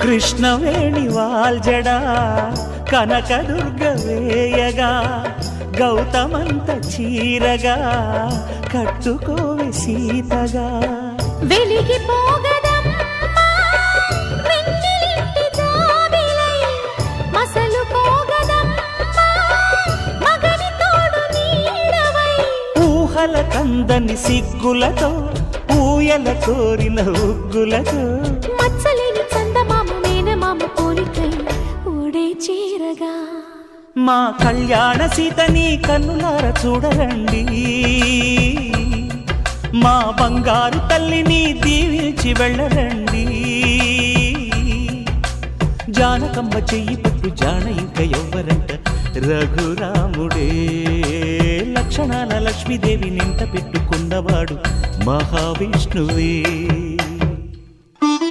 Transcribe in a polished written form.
కృష్ణవేణి వాల్జడా కనకదుర్గ వేయగా గౌతమంత చీరగా కట్టుకోవే సీతగా వెలిగిపోగదమ్మా వెన్నెలింటి జాబిలై మసలుకోగదమ్మా మగని తోడు నీడవై ఊహల కందని సిగ్గులతో ఊయల కోరిన ఉగ్గులతో మచ్చలేని చందమామ మేనమామ పోలికై ఓడే చీరగా మా కళ్యాణ సీతని కన్నులార చూడరండి మా బంగారు తల్లిని దీవించి వెళ్ళరండి జానకమ్మ చెయ్యి పట్టు జాన ఇంక ఎవ్వరంట రఘురాముడే లక్షణాల లక్ష్మీదేవి నింట పెట్టుకున్నవాడు మహావిష్ణువే